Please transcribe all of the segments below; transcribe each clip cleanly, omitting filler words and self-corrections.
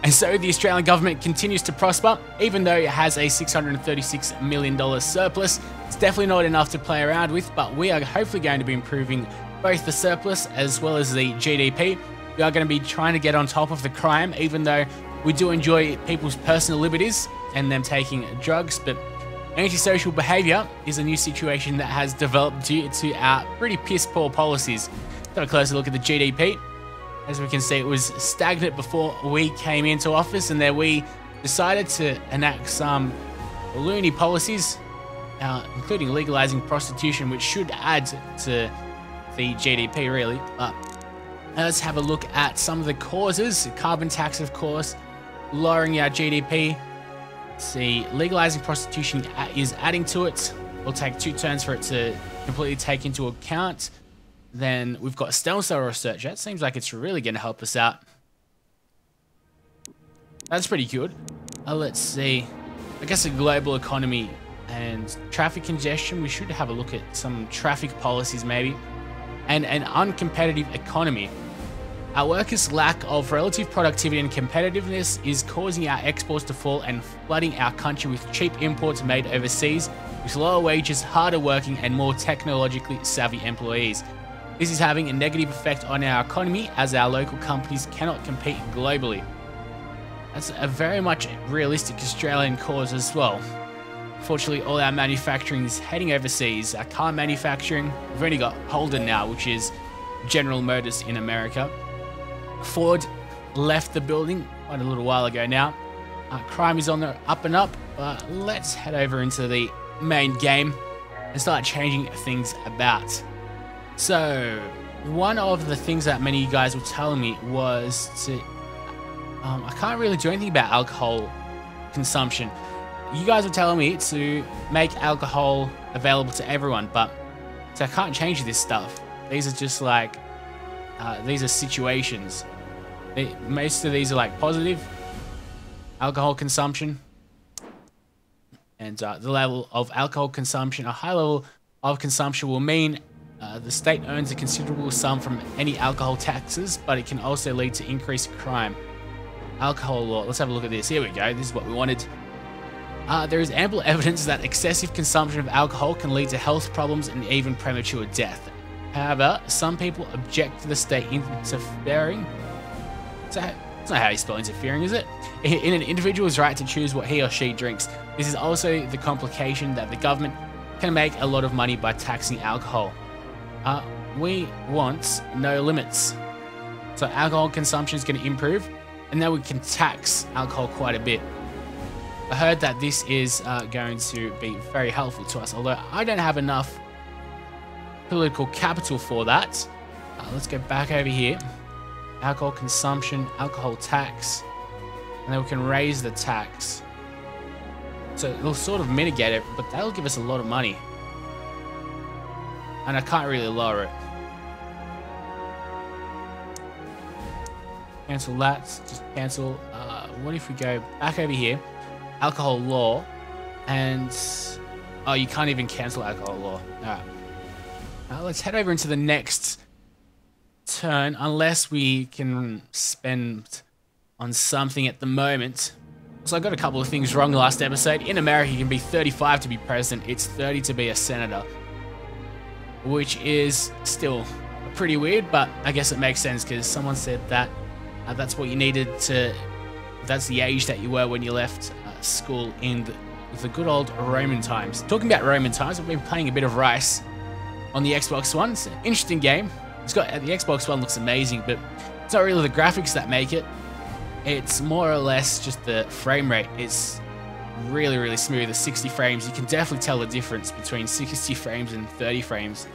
And so the Australian government continues to prosper, even though it has a $636 million surplus. It's definitely not enough to play around with, but we are hopefully going to be improving both the surplus as well as the GDP. We are going to be trying to get on top of the crime, even though we do enjoy people's personal liberties and them taking drugs, but antisocial behaviour is a new situation that has developed due to our pretty piss poor policies. Got a closer look at the GDP. As we can see, it was stagnant before we came into office, and then we decided to enact some loony policies, including legalizing prostitution, which should add to the GDP really. But let's have a look at some of the causes. Carbon tax, of course, lowering our GDP. See, legalizing prostitution is adding to it. It'll take 2 turns for it to completely take into account. Then we've got stem cell research. That seems like it's really going to help us out. That's pretty good. Let's see. I guess the global economy and traffic congestion. We should have a look at some traffic policies maybe. And an uncompetitive economy. Our workers' lack of relative productivity and competitiveness is causing our exports to fall and flooding our country with cheap imports made overseas, with lower wages, harder working, and more technologically savvy employees. This is having a negative effect on our economy as our local companies cannot compete globally. That's a very much realistic Australian cause as well. Fortunately, all our manufacturing is heading overseas. Our car manufacturing, we've only got Holden now, which is General Motors in America. Ford left the building quite a little while ago now. Crime is on the up and up, but let's head over into the main game and start changing things about. So, one of the things that many of you guys were telling me was to... I can't really do anything about alcohol consumption. You guys were telling me to make alcohol available to everyone, but so I can't change this stuff. These are just like... these are situations. Most of these are like positive alcohol consumption. And the level of alcohol consumption, a high level of consumption will mean the state earns a considerable sum from any alcohol taxes, but it can also lead to increased crime. Alcohol law. Let's have a look at this. Here we go. This is what we wanted. There is ample evidence that excessive consumption of alcohol can lead to health problems and even premature death. However, some people object to the state interfering. So, that's not how you spell interfering, is it? In an individual's right to choose what he or she drinks. This is also the complication that the government can make a lot of money by taxing alcohol. We want no limits. So alcohol consumption is going to improve, and then we can tax alcohol quite a bit. I heard that this is going to be very helpful to us, although I don't have enough political capital for that. Let's go back over here. Alcohol consumption, alcohol tax, and then we can raise the tax. So it'll sort of mitigate it, but that'll give us a lot of money. And I can't really lower it. Cancel that. Just cancel. What if we go back over here? Alcohol law. And... oh, you can't even cancel alcohol law. Alright. Let's head over into the next turn. Unless we can spend on something at the moment. So I got a couple of things wrong last episode. In America, you can be 35 to be president. It's 30 to be a senator. Which is still pretty weird, but I guess it makes sense because someone said that that's what you needed to... that's the age that you were when you left school in the good old Roman times. Talking about Roman times, I've been playing a bit of Rice on the Xbox One. It's an interesting game. It's got... the Xbox One looks amazing, but it's not really the graphics that make it. It's more or less just the frame rate. It's really, really smooth. The 60 frames. You can definitely tell the difference between 60 frames and 30 frames.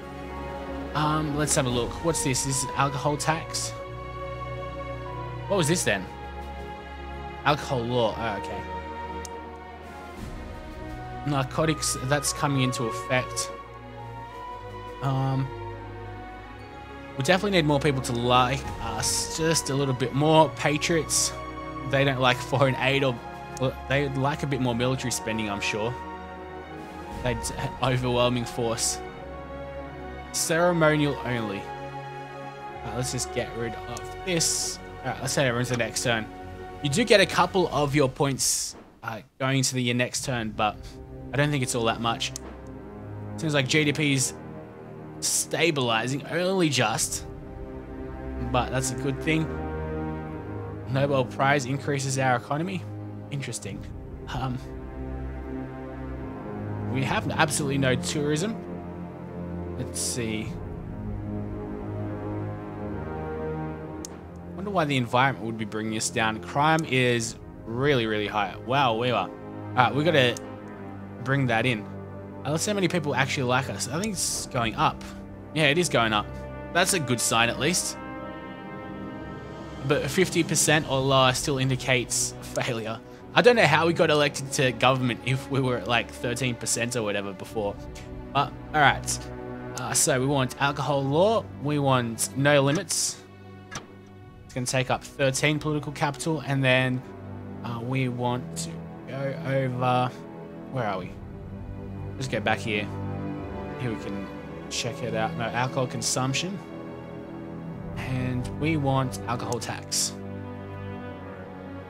Let's have a look. What's this? This is alcohol tax. What was this then? Alcohol law. Oh, okay. Narcotics. That's coming into effect. We definitely need more people to like us. Just a little bit more. Patriots. They don't like foreign aid, or well, they like a bit more military spending, I'm sure. They'd overwhelming force. Ceremonial only. Let's just get rid of this. Alright, let's head over into the next turn. You do get a couple of your points going to your next turn, but I don't think it's all that much. Seems like GDP's stabilizing, only just, but that's a good thing. Nobel Prize increases our economy. Interesting. We have absolutely no tourism. Let's see. Wonder why the environment would be bringing us down. Crime is really, really high. Wow, we are. Alright, we gotta bring that in. Let's see how many people actually like us. I think it's going up. Yeah, it is going up. That's a good sign at least. But 50% or lower still indicates failure. I don't know how we got elected to government if we were at like 13% or whatever before. But, alright. So we want alcohol law. We want no limits. It's going to take up 13 political capital. And then we want to go over... Where are we? Let's go back here. Here we can check it out. No, alcohol consumption. And we want alcohol tax.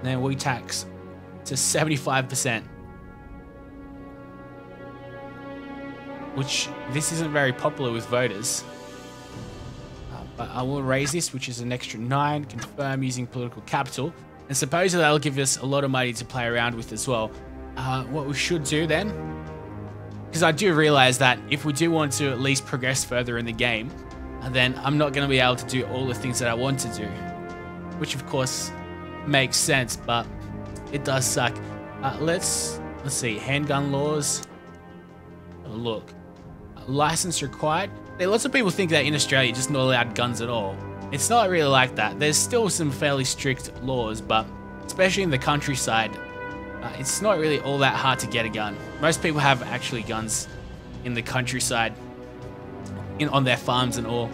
Then we tax to 75%. Which, this isn't very popular with voters. But I will raise this, which is an extra 9. Confirm using political capital. And supposedly that'll give us a lot of money to play around with as well. What we should do then, because I do realize that if we do want to at least progress further in the game, then I'm not going to be able to do all the things that I want to do. Which of course makes sense, but it does suck. Let's see, handgun laws. Have a look. License required. Lots of people think that in Australia you're just not allowed guns at all. It's not really like that. There's still some fairly strict laws, but especially in the countryside, it's not really all that hard to get a gun. Most people have actually guns in the countryside, on their farms and all.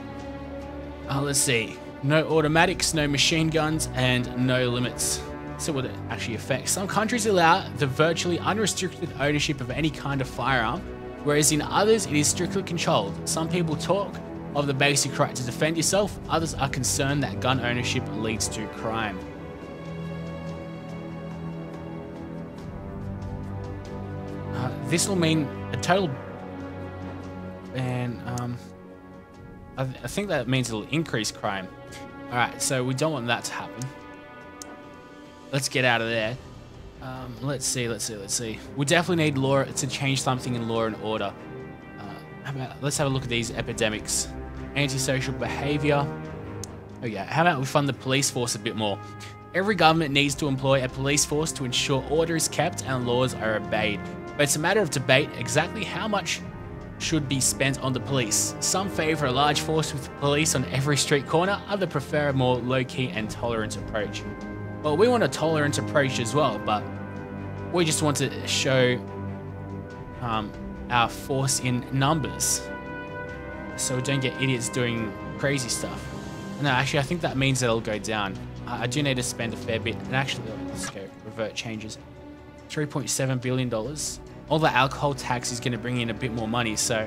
Let's see. No automatics, no machine guns, and no limits. So what it actually affects. Some countries allow the virtually unrestricted ownership of any kind of firearm, whereas in others it is strictly controlled. Some people talk of the basic right to defend yourself. Others are concerned that gun ownership leads to crime. This will mean a total... And, I think that means it'll increase crime. Alright, so we don't want that to happen. Let's get out of there. Let's see. We definitely need law to change something in law and order. Let's have a look at these epidemics. Antisocial behavior. Oh yeah, how about we fund the police force a bit more? Every government needs to employ a police force to ensure order is kept and laws are obeyed. But it's a matter of debate exactly how much should be spent on the police. Some favour a large force with police on every street corner, others prefer a more low-key and tolerant approach. Well, we want a tolerant approach as well, but we just want to show our force in numbers, so we don't get idiots doing crazy stuff. No, actually, I think that means that it'll go down. I do need to spend a fair bit, and actually, let's go revert changes. $3.7 billion. All the alcohol tax is going to bring in a bit more money, so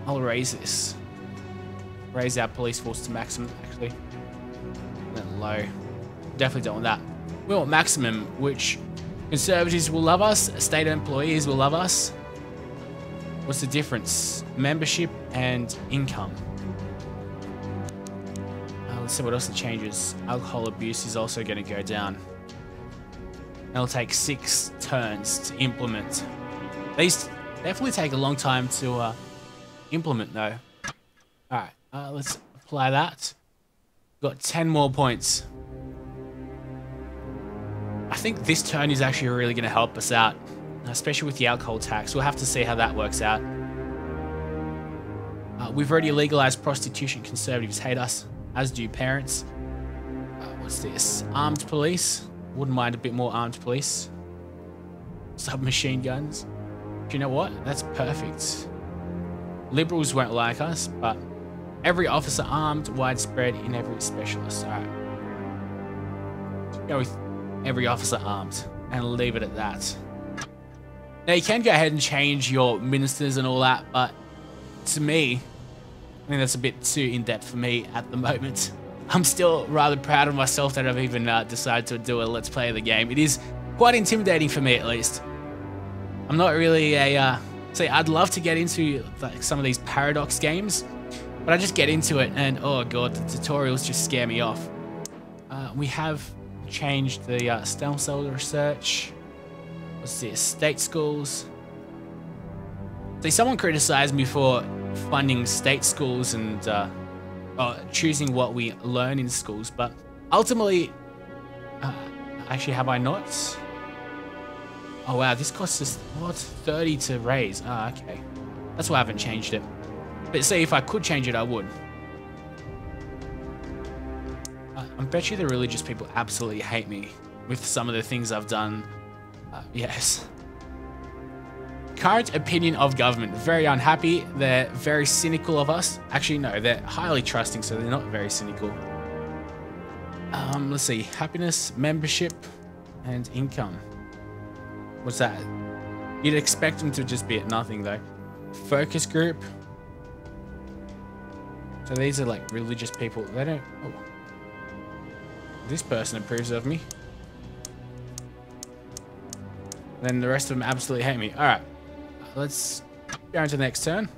I'll raise this. Raise our police force to maximum, actually. And then low. Definitely don't want that. We want maximum, which conservatives will love us, state employees will love us. What's the difference? Membership and income. Let's see what else it changes. Alcohol abuse is also going to go down. It'll take 6 turns to implement. These definitely take a long time to implement though. Alright, let's apply that. Got 10 more points. I think this turn is actually really going to help us out, especially with the alcohol tax. We'll have to see how that works out. We've already legalized prostitution. Conservatives hate us, as do parents. What's this? Armed police. Wouldn't mind a bit more armed police. Submachine guns. Do you know what? That's perfect. Liberals won't like us, but every officer armed, widespread in every specialist. Alright. Go with every officer armed and leave it at that. Now you can go ahead and change your ministers and all that, but to me, I think that's a bit too in-depth for me at the moment. I'm still rather proud of myself that I've even decided to do a let's play of the game. It is quite intimidating for me, at least. I'm not really a... see, I'd love to get into like some of these paradox games, but I just get into it and, oh god, the tutorials just scare me off. We have changed the stem cell research. What's this? State schools. See, someone criticized me for funding state schools and choosing what we learn in schools, but ultimately, actually, have I not? Oh wow, this costs us, what, 30 to raise. Ah, okay. That's why I haven't changed it. But see, if I could change it, I would. I bet you the religious people absolutely hate me with some of the things I've done. Yes. Current opinion of government. Very unhappy. They're very cynical of us. Actually, no, they're highly trusting, so they're not very cynical. Let's see. Happiness, membership, and income. What's that? You'd expect them to just be at nothing, though. Focus group. So these are like religious people. They don't... Oh. This person approves of me. Then the rest of them absolutely hate me. Alright. Let's go into the next turn.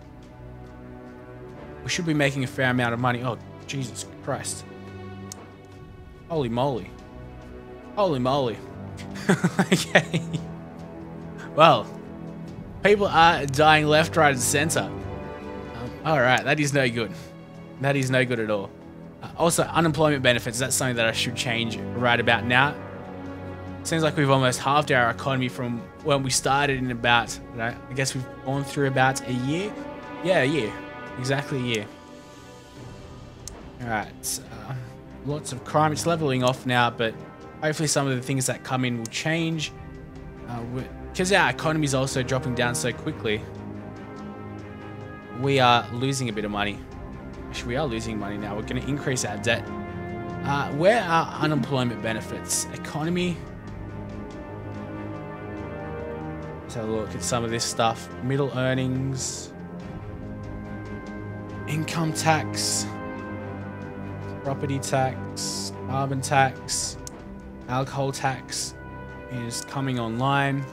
We should be making a fair amount of money. Oh, Jesus Christ. Holy moly. Holy moly. Okay. Well, people are dying left, right, and center. Alright, that is no good. That is no good at all. Also, unemployment benefits. That's something that I should change right about now. Seems like we've almost halved our economy from when we started in about, I guess we've gone through about a year. Yeah, a year. Exactly a year. Alright. Lots of crime. It's leveling off now, but hopefully some of the things that come in will change. Because our economy is also dropping down so quickly, we are losing a bit of money. Actually, we are losing money now. We're going to increase our debt. Where are unemployment benefits? Economy. Let's have a look at some of this stuff. Middle earnings. Income tax. Property tax. Carbon tax. Alcohol tax is coming online.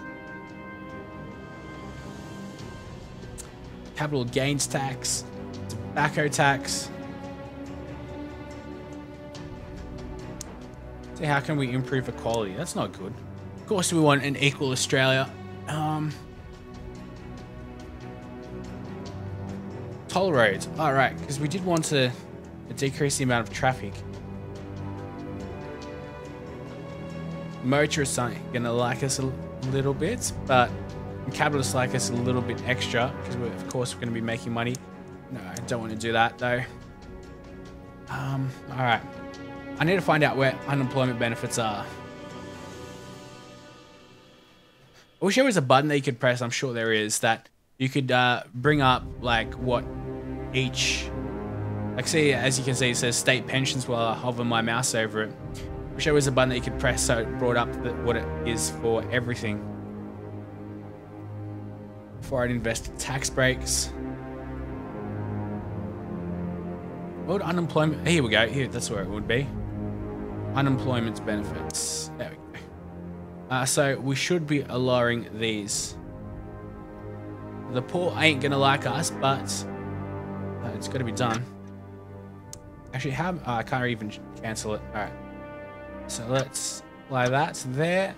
Capital gains tax. Tobacco tax. See, how can we improve equality? That's not good. Of course, we want an equal Australia. Toll roads. All right, because we did want to decrease the amount of traffic. Motorists aren't gonna like us a little bit, but capitalists like us a little bit extra because of course we're going to be making money. No, I don't want to do that though. All right. I need to find out where unemployment benefits are. I wish there was a button that you could press. I'm sure there is, that you could bring up like what each, like see, as you can see, it says state pensions while I hover my mouse over it. I wish there was a button that you could press so it brought up what it is for everything. Before I'd invest in tax breaks. What would unemployment... Here we go. Here, that's where it would be. Unemployment benefits. There we go. So we should be lowering these. The poor ain't gonna like us, but it's got to be done. Actually, how... I can't even cancel it. All right. So let's apply that there.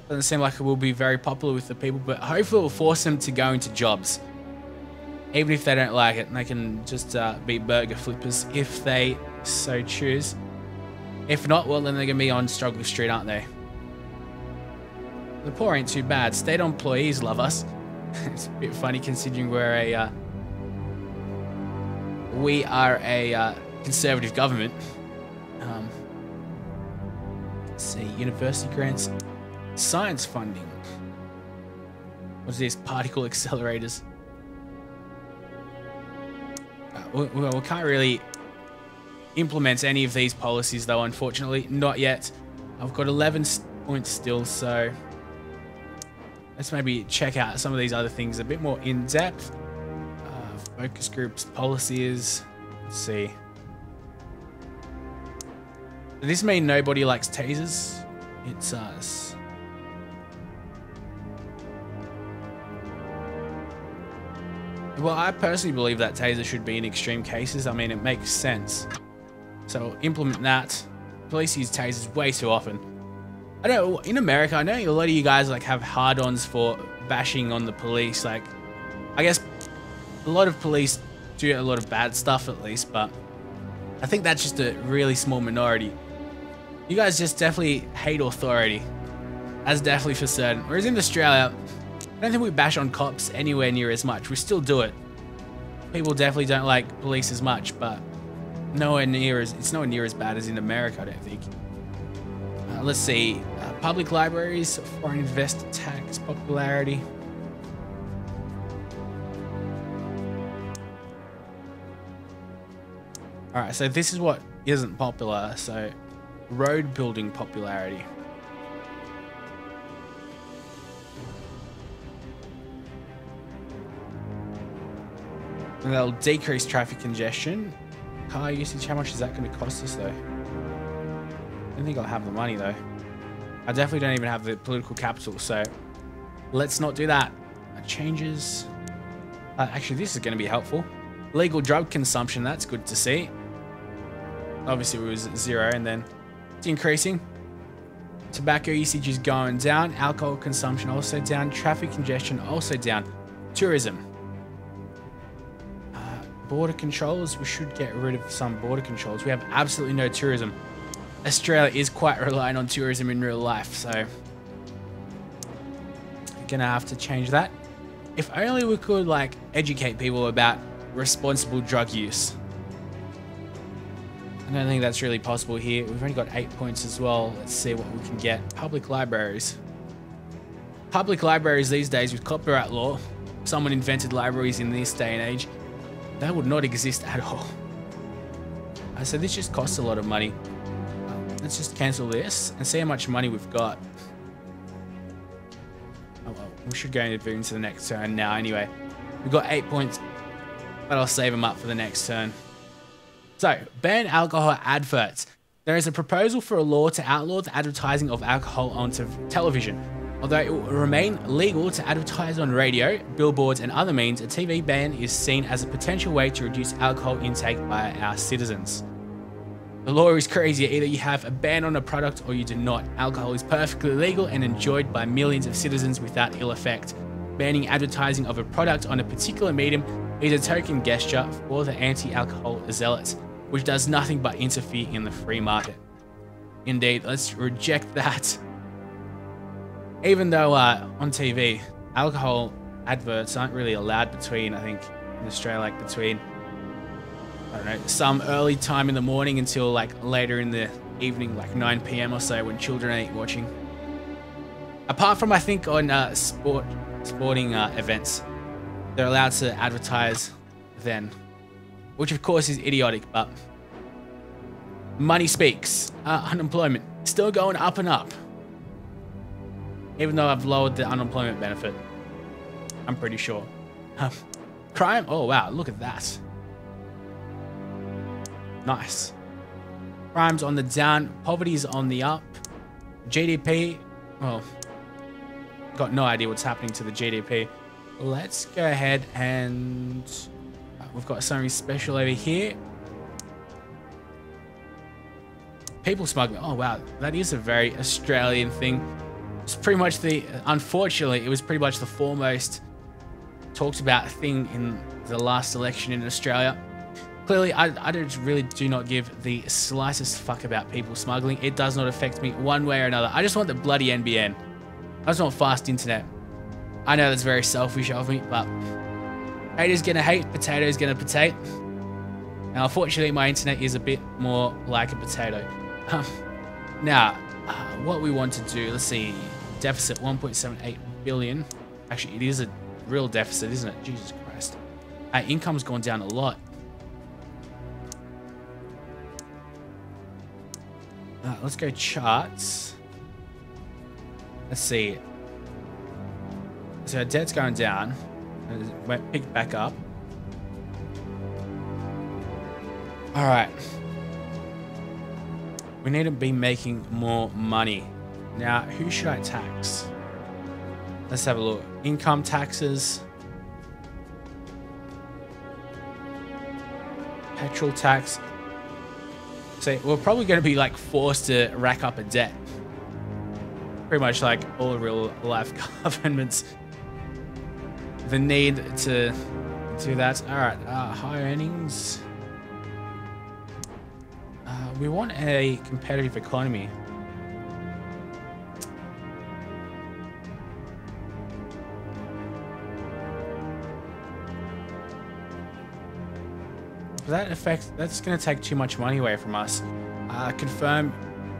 Doesn't seem like it will be very popular with the people, but hopefully it will force them to go into jobs. Even if they don't like it, and they can just be burger flippers if they so choose. If not, well, then they're going to be on Struggle Street, aren't they? The poor ain't too bad. State employees love us. It's a bit funny considering we are a conservative government. Let's see, university grants. Science funding. What's this? Particle accelerators. We can't really implement any of these policies though, unfortunately. Not yet. I've got 11 points still, so let's maybe check out some of these other things a bit more in depth. Focus groups, policies. Let's see. Does this mean nobody likes tasers? It does. Well, I personally believe that taser should be in extreme cases. I mean, it makes sense. So implement that. Police use tasers way too often. I know in America, I know a lot of you guys like have hard-ons for bashing on the police. Like, I guess a lot of police do a lot of bad stuff at least, but I think that's just a really small minority. You guys just definitely hate authority. That's definitely for certain. Whereas in Australia, I don't think we bash on cops anywhere near as much. We still do it. People definitely don't like police as much, but it's nowhere near as bad as in America, I don't think. Let's see. Public libraries, foreign investor tax, popularity. Alright, so this is what isn't popular. So, road building popularity. And that'll decrease traffic congestion. Car usage, how much is that going to cost us though? I don't think I'll have the money though. I definitely don't even have the political capital, so let's not do that. Changes. Actually, this is going to be helpful. Legal drug consumption, that's good to see. Obviously, it was at 0 and then it's increasing. Tobacco usage is going down. Alcohol consumption also down. Traffic congestion also down. Tourism. Border controls. We should get rid of some border controls. We have absolutely no tourism. Australia is quite reliant on tourism in real life, so we're gonna have to change that. If only we could like educate people about responsible drug use. I don't think that's really possible here. We've only got 8 points as well. Let's see what we can get. Public libraries. Public libraries these days with copyright law. Someone invented libraries in this day and age. They would not exist at all. So this just costs a lot of money. Let's just cancel this and see how much money we've got. Oh well, we should go into the next turn now anyway. We've got 8 points, but I'll save them up for the next turn. So, ban alcohol adverts. There is a proposal for a law to outlaw the advertising of alcohol on television. Although it will remain legal to advertise on radio, billboards and other means, a TV ban is seen as a potential way to reduce alcohol intake by our citizens. The law is crazy. Either you have a ban on a product or you do not. Alcohol is perfectly legal and enjoyed by millions of citizens without ill effect. Banning advertising of a product on a particular medium is a token gesture for the anti-alcohol zealots, which does nothing but interfere in the free market. Indeed, let's reject that. Even though on TV, alcohol adverts aren't really allowed between, I think, in Australia, like between, I don't know, some early time in the morning until like later in the evening, like 9 PM or so when children ain't watching. Apart from, I think, on sporting events, they're allowed to advertise then, which of course is idiotic, but money speaks. Unemployment still going up and up. Even though I've lowered the unemployment benefit, I'm pretty sure. Crime, oh wow, look at that. Nice. Crime's on the down, poverty's on the up. GDP, well, got no idea what's happening to the GDP. Let's go ahead and we've got something special over here. People smuggling, oh wow, that is a very Australian thing. It's pretty much unfortunately, it was pretty much the foremost talked about thing in the last election in Australia. Clearly, I really do not give the slightest fuck about people smuggling. It does not affect me one way or another. I just want the bloody NBN. I just want fast internet. I know that's very selfish of me, but haters gonna hate, potatoes gonna potato. Now, unfortunately, my internet is a bit more like a potato. Now, what we want to do, let's see, deficit 1.78 billion. Actually, it is a real deficit, isn't it? Jesus Christ. Our income's gone down a lot. Let's go charts. Let's see. So our debt's going down. It went picked back up. All right. We need to be making more money. Now, who should I tax? Let's have a look. Income taxes. Petrol tax. So we're probably going to be like forced to rack up a debt. Pretty much like all real life governments. The need to do that. All right, high earnings. We want a competitive economy. That's going to take too much money away from us. Confirm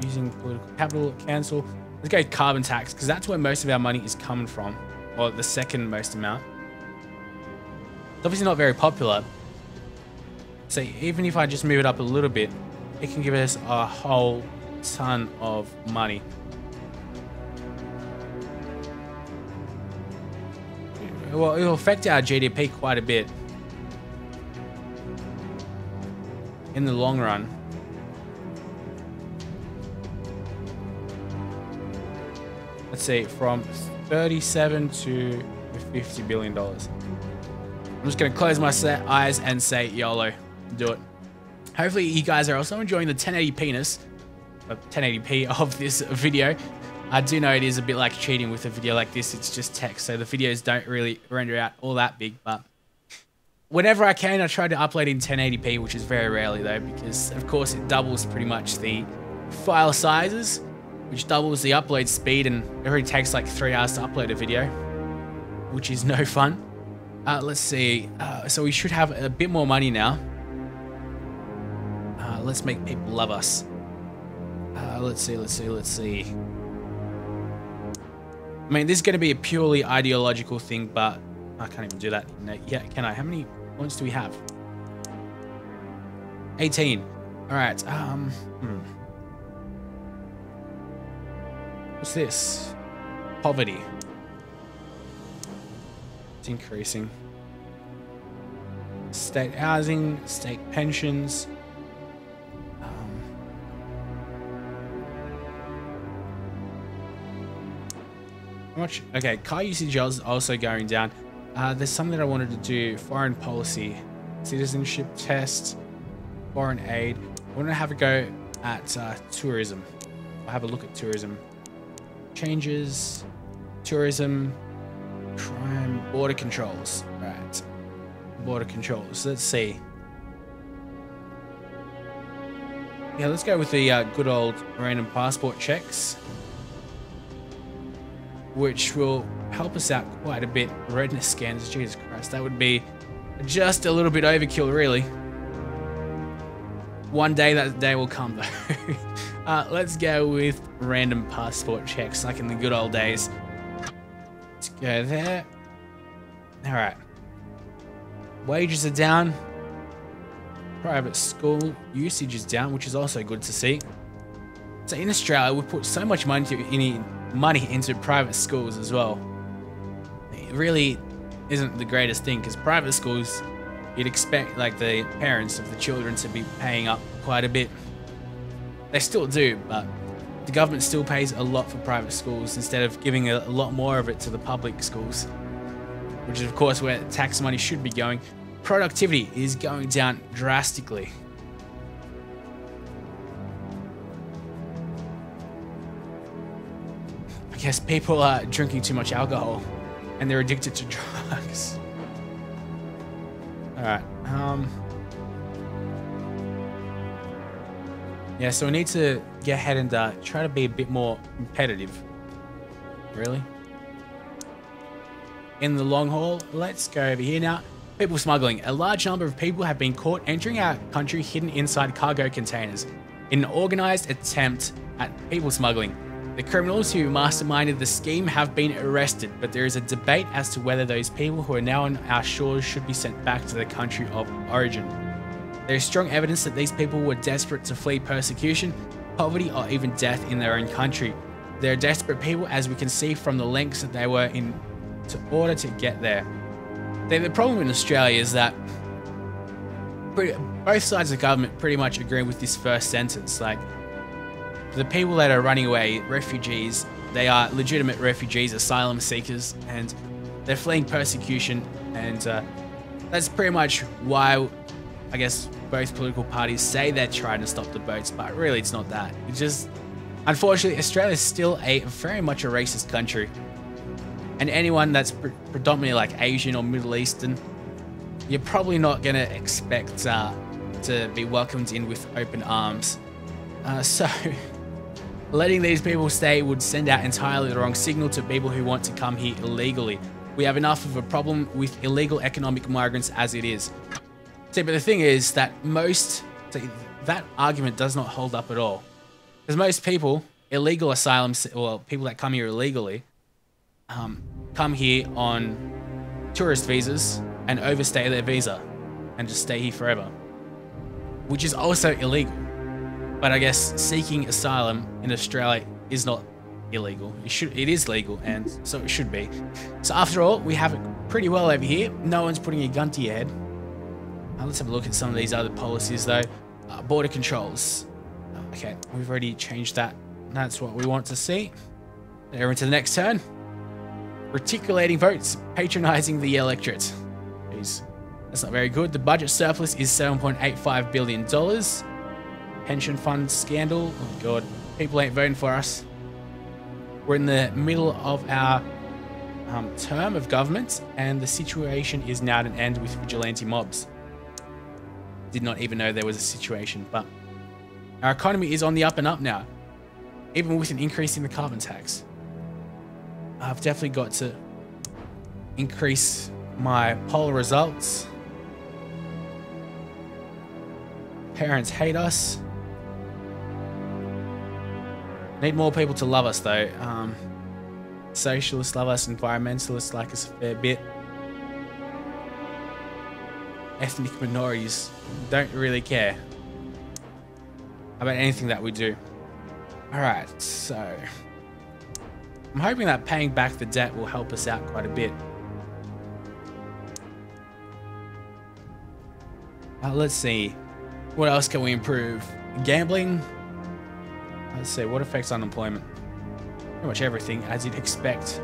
using political capital. Cancel. Let's go carbon tax, because that's where most of our money is coming from, or the second most amount. It's obviously not very popular. So even if I just move it up a little bit, it can give us a whole ton of money. Well, it'll affect our GDP quite a bit in the long run. Let's see, from 37 to $50 billion. I'm just going to close my eyes and say YOLO. Do it. Hopefully you guys are also enjoying the 1080p-ness, 1080p of this video. I do know it is a bit like cheating with a video like this. It's just text, so the videos don't really render out all that big, but whenever I can, I try to upload in 1080p, which is very rarely though, because of course it doubles pretty much the file sizes, which doubles the upload speed, and it already takes like 3 hours to upload a video, which is no fun. Let's see. So we should have a bit more money now. Let's make people love us. Let's see. I mean, this is going to be a purely ideological thing, but I can't even do that. No, yeah, can I? How many points do we have? 18. All right. What's this? Poverty. It's increasing. State housing, state pensions. How much? Okay, car usage is also going down. There's something that I wanted to do. Foreign policy, citizenship test, foreign aid. I want to have a go at tourism. I'll have a look at tourism. Changes, tourism, crime, border controls. Right, border controls. Let's see. Yeah, let's go with the good old random passport checks, which will help us out quite a bit. Redness scans, Jesus Christ, that would be just a little bit overkill, really. One day that day will come, though. Let's go with random passport checks, like in the good old days. Let's go there. All right. Wages are down. Private school usage is down, which is also good to see. So in Australia, we put so much money into private schools as well. It really isn't the greatest thing, because private schools, you'd expect like the parents of the children to be paying up quite a bit. They still do, but the government still pays a lot for private schools instead of giving a lot more of it to the public schools, which is of course where tax money should be going. Productivity is going down drastically. I guess people are drinking too much alcohol and they're addicted to drugs. All right. Yeah, so we need to get ahead and try to be a bit more competitive. Really? In the long haul, let's go over here now. People smuggling. A large number of people have been caught entering our country hidden inside cargo containers in an organized attempt at people smuggling. The criminals who masterminded the scheme have been arrested, but there is a debate as to whether those people who are now on our shores should be sent back to their country of origin. There is strong evidence that these people were desperate to flee persecution, poverty, or even death in their own country. They are desperate people, as we can see from the lengths that they were in order to get there. The problem in Australia is that both sides of the government pretty much agree with this first sentence. Like, the people that are running away, refugees, they are legitimate refugees, asylum seekers, and they're fleeing persecution. And that's pretty much why, I guess, both political parties say they're trying to stop the boats, but really it's not that. It's just, unfortunately, Australia is still very much a racist country. And anyone that's predominantly like Asian or Middle Eastern, you're probably not going to expect to be welcomed in with open arms. So letting these people stay would send out entirely the wrong signal to people who want to come here illegally. We have enough of a problem with illegal economic migrants as it is. See, but the thing is that that argument does not hold up at all. Because most people, illegal asylum, or people that come here illegally, come here on tourist visas and overstay their visa and just stay here forever, which is also illegal. But I guess seeking asylum in Australia is not illegal. It is legal, and so it should be. So after all, we have it pretty well over here. No one's putting a gun to your head. Let's have a look at some of these other policies though. Border controls. Okay, we've already changed that. That's what we want to see. They're into the next turn. Reticulating votes, patronizing the electorate. Jeez, that's not very good. The budget surplus is $7.85 billion. Pension fund scandal. Oh God, people ain't voting for us. We're in the middle of our term of government, and the situation is now at an end with vigilante mobs. Did not even know there was a situation, but our economy is on the up and up now, even with an increase in the carbon tax. I've definitely got to increase my poll results. Parents hate us. Need more people to love us though. Socialists love us, environmentalists like us a fair bit. Ethnic minorities don't really care about anything that we do. Alright, so I'm hoping that paying back the debt will help us out quite a bit. Let's see. What else can we improve? Gambling? Let's see, what affects unemployment? Pretty much everything, as you'd expect.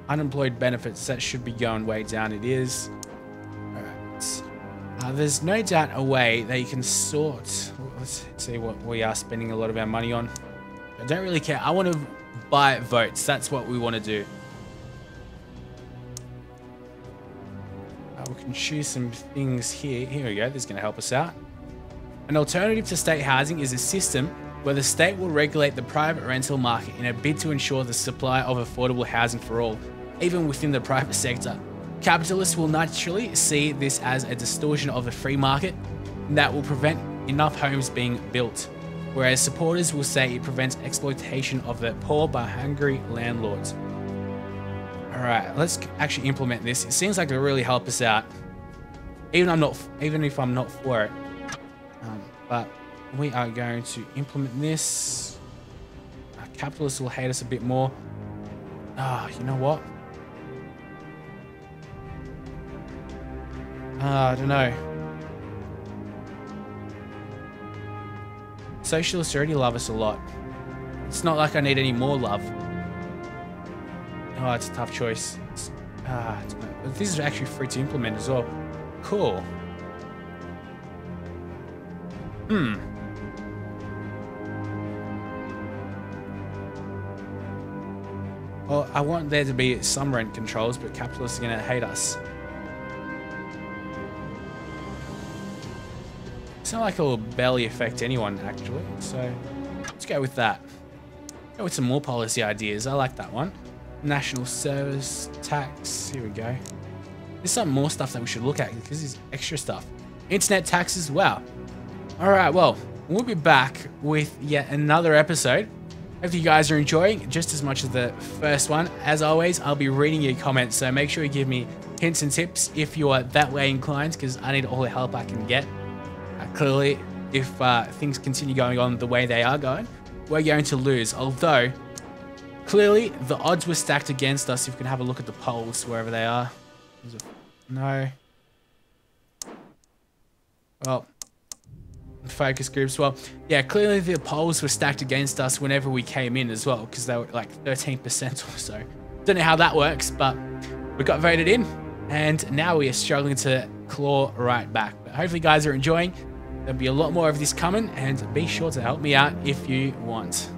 Unemployed benefits, that should be going way down. It is. Alright. There's no doubt a way that you can sort. Let's see what we are spending a lot of our money on. I don't really care. I want to buy votes. That's what we want to do. We can choose some things here. Here we go. This is going to help us out. An alternative to state housing is a system where the state will regulate the private rental market in a bid to ensure the supply of affordable housing for all, even within the private sector. Capitalists will naturally see this as a distortion of the free market that will prevent enough homes being built, whereas supporters will say it prevents exploitation of the poor by hungry landlords. Alright, let's actually implement this. It seems like it'll really help us out, even if I'm not for it. But we are going to implement this. Capitalists will hate us a bit more. You know what? I don't know. Socialists already love us a lot. It's not like I need any more love. Oh, it's a tough choice. This is actually free to implement as well. Cool. Well, I want there to be some rent controls, but capitalists are going to hate us. It's not like it will barely affect anyone, actually. So let's go with that. Go with some more policy ideas. I like that one. National service tax. Here we go. There's some more stuff that we should look at because there's extra stuff. Internet taxes. Wow. All right. Well, we'll be back with yet another episode. Hope you guys are enjoying just as much as the first one. As always, I'll be reading your comments, so make sure you give me hints and tips if you are that way inclined, because I need all the help I can get. Clearly, if things continue going on the way they are going, we're going to lose. Although, clearly, the odds were stacked against us. If we can have a look at the polls, wherever they are. No. Well, focus groups. Well, yeah, clearly the polls were stacked against us whenever we came in as well, because they were like 13% or so. Don't know how that works, but we got voted in, and now we are struggling to claw right back. But hopefully you guys are enjoying. There'll be a lot more of this coming, and be sure to help me out if you want.